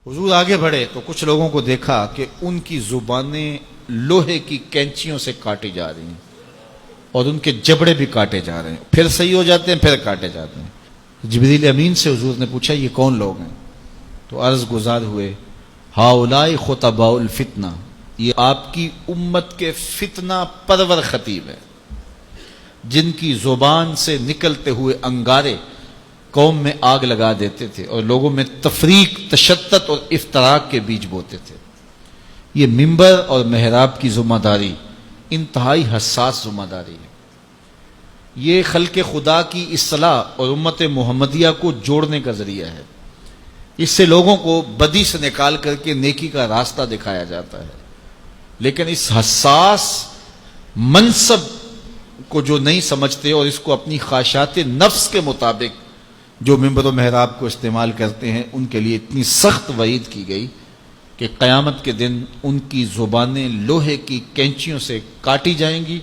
حضور آگے بڑھے تو کچھ لوگوں کو دیکھا کہ ان کی زبانیں لوہے کی کینچیوں سے کاٹی جا رہی ہیں اور ان کے جبڑے بھی کاٹے جا رہے ہیں، پھر صحیح ہو جاتے ہیں، پھر کاٹے جاتے ہیں۔ جبریل امین سے حضور نے پوچھا یہ کون لوگ ہیں؟ تو عرض گزار ہوئے ہاؤلائی خطباء الفتنہ، یہ آپ کی امت کے فتنہ پرور خطیب ہیں جن کی زبان سے نکلتے ہوئے انگارے قوم میں آگ لگا دیتے تھے اور لوگوں میں تفریق، تشدد اور افتراق کے بیج بوتے تھے۔ یہ منبر اور محراب کی ذمہ داری انتہائی حساس ذمہ داری ہے۔ یہ خلق خدا کی اصلاح اور امت محمدیہ کو جوڑنے کا ذریعہ ہے۔ اس سے لوگوں کو بدی سے نکال کر کے نیکی کا راستہ دکھایا جاتا ہے، لیکن اس حساس منصب کو جو نہیں سمجھتے اور اس کو اپنی خواہشات نفس کے مطابق جو منبر و محراب کو استعمال کرتے ہیں، ان کے لیے اتنی سخت وعید کی گئی کہ قیامت کے دن ان کی زبانیں لوہے کی کینچیوں سے کاٹی جائیں گی،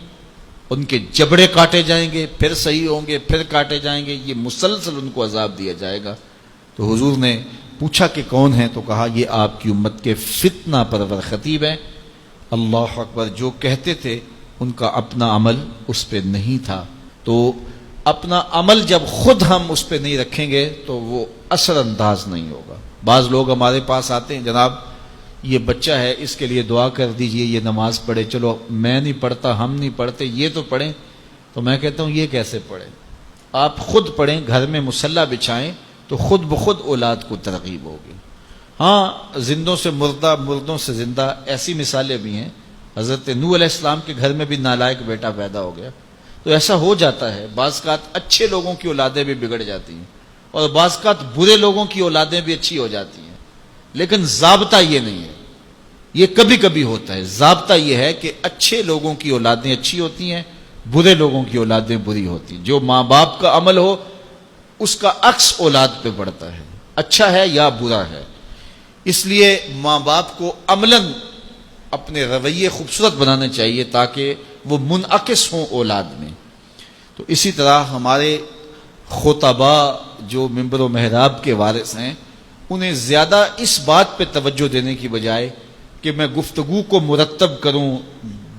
ان کے جبڑے کاٹے جائیں گے، پھر صحیح ہوں گے، پھر کاٹے جائیں گے، یہ مسلسل ان کو عذاب دیا جائے گا۔ تو حضور نے پوچھا کہ کون ہیں؟ تو کہا یہ آپ کی امت کے فتنہ پرور خطیب ہیں۔ اللہ اکبر، جو کہتے تھے ان کا اپنا عمل اس پہ نہیں تھا۔ تو اپنا عمل جب خود ہم اس پہ نہیں رکھیں گے تو وہ اثر انداز نہیں ہوگا۔ بعض لوگ ہمارے پاس آتے ہیں، جناب یہ بچہ ہے اس کے لیے دعا کر دیجئے، یہ نماز پڑھے۔ چلو میں نہیں پڑھتا، ہم نہیں پڑھتے، یہ تو پڑھیں۔ تو میں کہتا ہوں یہ کیسے پڑھیں؟ آپ خود پڑھیں، گھر میں مصلی بچھائیں تو خود بخود اولاد کو ترغیب ہوگی۔ ہاں، زندوں سے مردہ، مردوں سے زندہ، ایسی مثالیں بھی ہیں۔ حضرت نوح علیہ السلام کے گھر میں بھی نالائق بیٹا پیدا ہو گیا۔ تو ایسا ہو جاتا ہے، بعض اوقات اچھے لوگوں کی اولادیں بھی بگڑ جاتی ہیں اور بعض اوقات برے لوگوں کی اولادیں بھی اچھی ہو جاتی ہیں، لیکن ضابطہ یہ نہیں ہے۔ یہ کبھی کبھی ہوتا ہے۔ ضابطہ یہ ہے کہ اچھے لوگوں کی اولادیں اچھی ہوتی ہیں، برے لوگوں کی اولادیں بری ہوتی ہیں۔ جو ماں باپ کا عمل ہو اس کا عکس اولاد پہ پڑتا ہے، اچھا ہے یا برا ہے۔ اس لیے ماں باپ کو عملاً اپنے رویے خوبصورت بنانے چاہیے تاکہ وہ منعکس ہوں اولاد میں۔ تو اسی طرح ہمارے خطباء جو منبر و محراب کے وارث ہیں، انہیں زیادہ اس بات پہ توجہ دینے کی بجائے کہ میں گفتگو کو مرتب کروں،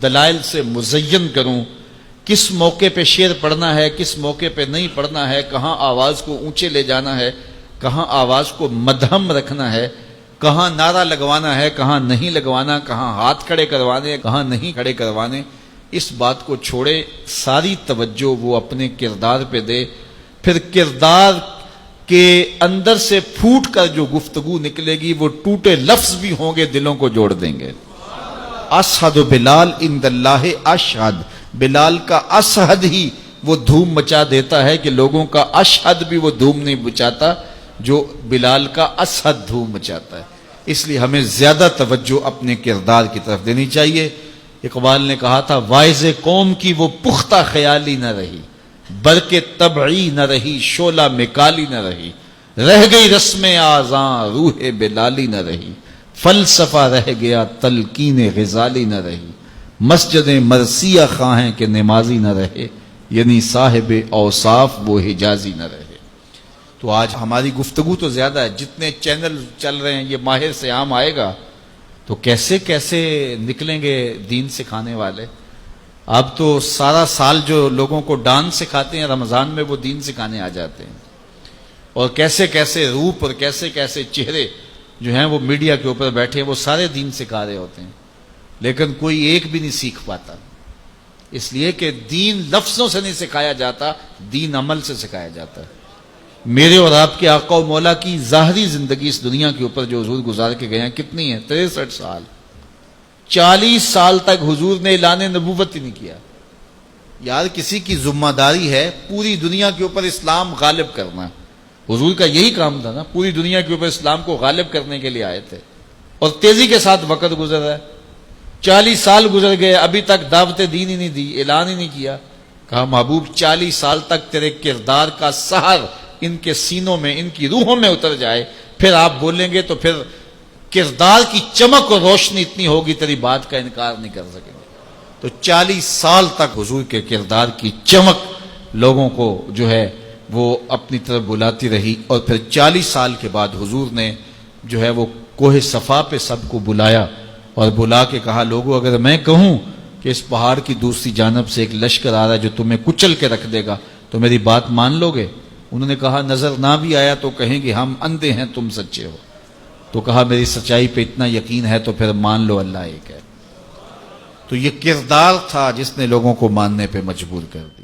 دلائل سے مزین کروں، کس موقع پہ شعر پڑھنا ہے، کس موقع پہ نہیں پڑھنا ہے، کہاں آواز کو اونچے لے جانا ہے، کہاں آواز کو مدھم رکھنا ہے، کہاں نعرہ لگوانا ہے، کہاں نہیں لگوانا، کہاں ہاتھ کھڑے کروانے، کہاں نہیں کھڑے کروانے، اس بات کو چھوڑے، ساری توجہ وہ اپنے کردار پہ دے۔ پھر کردار کے اندر سے پھوٹ کر جو گفتگو نکلے گی وہ ٹوٹے لفظ بھی ہوں گے، دلوں کو جوڑ دیں گے۔ اشہد بلال عند اللہ اشہد، بلال کا اشہد ہی وہ دھوم مچا دیتا ہے کہ لوگوں کا اشہد بھی وہ دھوم نہیں مچاتا جو بلال کا اشہد دھوم مچاتا ہے۔ اس لیے ہمیں زیادہ توجہ اپنے کردار کی طرف دینی چاہیے۔ اقبال نے کہا تھا واعظ قوم کی وہ پختہ خیالی نہ رہی، برق طبعی نہ رہی، شعلہ مکالی نہ رہی، رہ گئی رسم آذاں روح بلالی نہ رہی، فلسفہ رہ گیا تلقین غزالی نہ رہی، مسجد مرثیہ خواہیں کہ نمازی نہ رہے، یعنی صاحب اوصاف وہ حجازی نہ رہے۔ تو آج ہماری گفتگو تو زیادہ ہے، جتنے چینل چل رہے ہیں، یہ ماہر سے عام آئے گا تو کیسے کیسے نکلیں گے دین سکھانے والے۔ اب تو سارا سال جو لوگوں کو ڈانس سکھاتے ہیں، رمضان میں وہ دین سکھانے آ جاتے ہیں، اور کیسے کیسے روپ اور کیسے کیسے چہرے جو ہیں وہ میڈیا کے اوپر بیٹھے ہیں، وہ سارے دین سکھا رہے ہوتے ہیں، لیکن کوئی ایک بھی نہیں سیکھ پاتا، اس لیے کہ دین لفظوں سے نہیں سکھایا جاتا، دین عمل سے سکھایا جاتا ہے۔ میرے اور آپ کے آقا و مولا کی ظاہری زندگی اس دنیا کے اوپر جو حضور گزار کے گئے ہیں کتنی ہے؟ 63 سال۔ 40 سال تک حضور نے اعلان نبوت ہی نہیں کیا۔ یار کسی کی ذمہ داری ہے پوری دنیا کے اوپر اسلام غالب کرنا، حضور کا یہی کام تھا نا، پوری دنیا کے اوپر اسلام کو غالب کرنے کے لیے آئے تھے، اور تیزی کے ساتھ وقت گزر رہا ہے۔ 40 سال گزر گئے، ابھی تک دعوت دین ہی نہیں دی، اعلان ہی نہیں کیا۔ کہا محبوب 40 سال تک تیرے کردار کا سحر ان کے سینوں میں، ان کی روحوں میں اتر جائے، پھر آپ بولیں گے تو پھر کردار کی چمک اور روشنی اتنی ہوگی تیری بات کا انکار نہیں کر سکیں گے۔ تو 40 سال تک حضور کے کردار کی چمک لوگوں کو جو ہے وہ اپنی طرف بلاتی رہی، اور پھر 40 سال کے بعد حضور نے جو ہے وہ کوہ صفا پہ سب کو بلایا اور بلا کے کہا لوگوں اگر میں کہوں کہ اس پہاڑ کی دوسری جانب سے ایک لشکر آ رہا ہے جو تمہیں کچل کے رکھ دے گا تو میری بات مان لو گے؟ انہوں نے کہا نظر نہ بھی آیا تو کہیں گے ہم اندھے ہیں تم سچے ہو. تو کہا میری سچائی پہ اتنا یقین ہے تو پھر مان لو اللہ ایک ہے. تو یہ کردار تھا جس نے لوگوں کو ماننے پہ مجبور کر دیا.